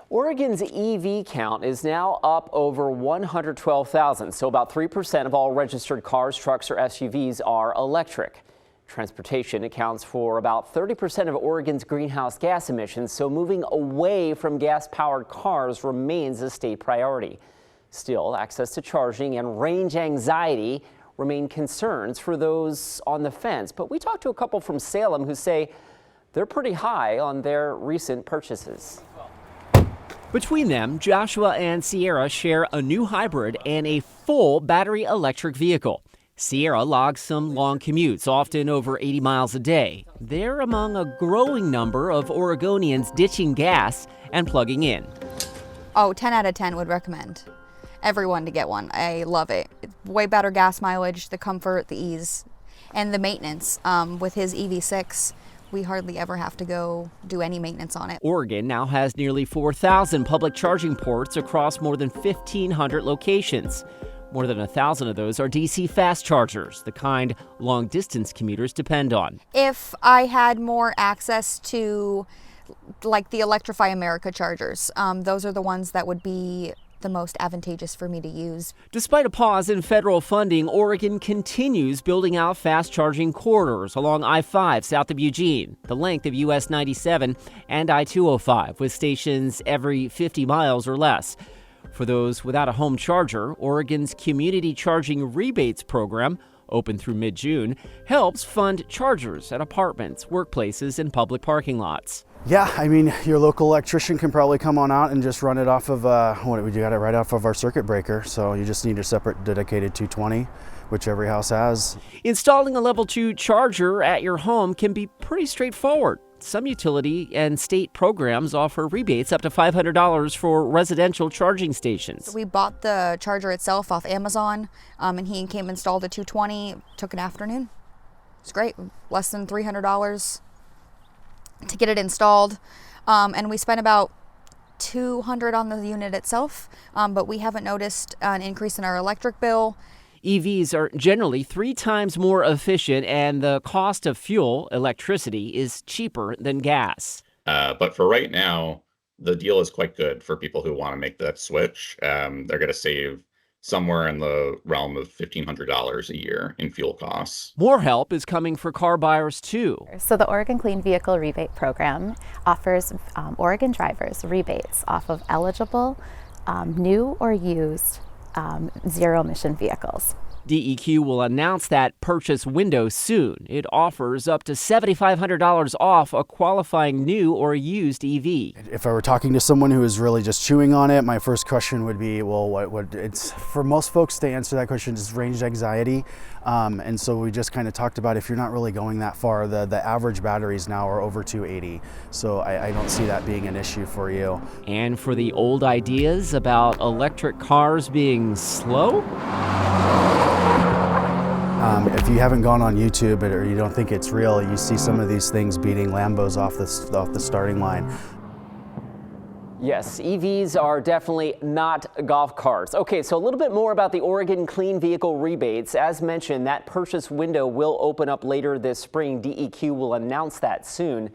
Oregon's EV count is now up over 112,000, so about 3% of all registered cars, trucks, or SUVs are electric. Transportation accounts for about 30% of Oregon's greenhouse gas emissions, so moving away from gas-powered cars remains a state priority. Still, access to charging and range anxiety remain concerns for those on the fence. But we talked to a couple from Salem who say they're pretty high on their recent purchases. Between them, Joshua and Sierra share a new hybrid and a full battery electric vehicle. Sierra logs some long commutes, often over 80 miles a day. They're among a growing number of Oregonians ditching gas and plugging in. Oh, 10 out of 10 would recommend everyone to get one. I love it. Way better gas mileage, the comfort, the ease, and the maintenance. With his EV6, we hardly ever have to go do any maintenance on it. Oregon now has nearly 4,000 public charging ports across more than 1,500 locations. More than 1,000 of those are DC fast chargers, the kind long-distance commuters depend on. If I had more access to, like, the Electrify America chargers, those are the ones that would be the most advantageous for me to use. Despite a pause in federal funding, Oregon continues building out fast charging corridors along I-5 south of Eugene, the length of US 97 and I-205, with stations every 50 miles or less. For those without a home charger, Oregon's Community Charging Rebates program, open through mid-June, helps fund chargers at apartments, workplaces, and public parking lots. Yeah, I mean, your local electrician can probably come on out and just run it off of, we got it right off of our circuit breaker. So you just need a separate dedicated 220, which every house has. Installing a level 2 charger at your home can be pretty straightforward. Some utility and state programs offer rebates up to $500 for residential charging stations. So we bought the charger itself off Amazon, and he came installed a 220, took an afternoon. It's great, less than $300 to get it installed, and we spent about $200 on the unit itself, but we haven't noticed an increase in our electric bill. EVs are generally 3 times more efficient, and the cost of fuel, electricity, is cheaper than gas. But for right now, the deal is quite good for people who want to make that switch. They're going to save somewhere in the realm of $1,500 a year in fuel costs. More help is coming for car buyers, too. So the Oregon Clean Vehicle Rebate Program offers Oregon drivers rebates off of eligible new or used zero-emission vehicles. DEQ will announce that purchase window soon. It offers up to $7,500 off a qualifying new or used EV. If I were talking to someone who is really just chewing on it, my first question would be, well, what it's for most folks to answer that question is range anxiety. And so we just kind of talked about if you're not really going that far, the average batteries now are over 280. So I don't see that being an issue for you. And for the old ideas about electric cars being slow? If you haven't gone on YouTube or you don't think it's real, you see some of these things beating Lambos off the starting line. Yes, EVs are definitely not golf carts. Okay, so a little bit more about the Oregon Clean Vehicle Rebates. As mentioned, that purchase window will open up later this spring. DEQ will announce that soon.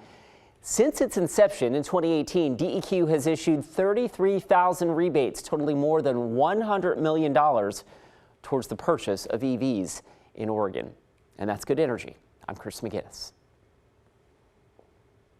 Since its inception in 2018, DEQ has issued 33,000 rebates, totaling more than $100 million towards the purchase of EVs in Oregon. And that's Good Energy. I'm Chris McGinnis.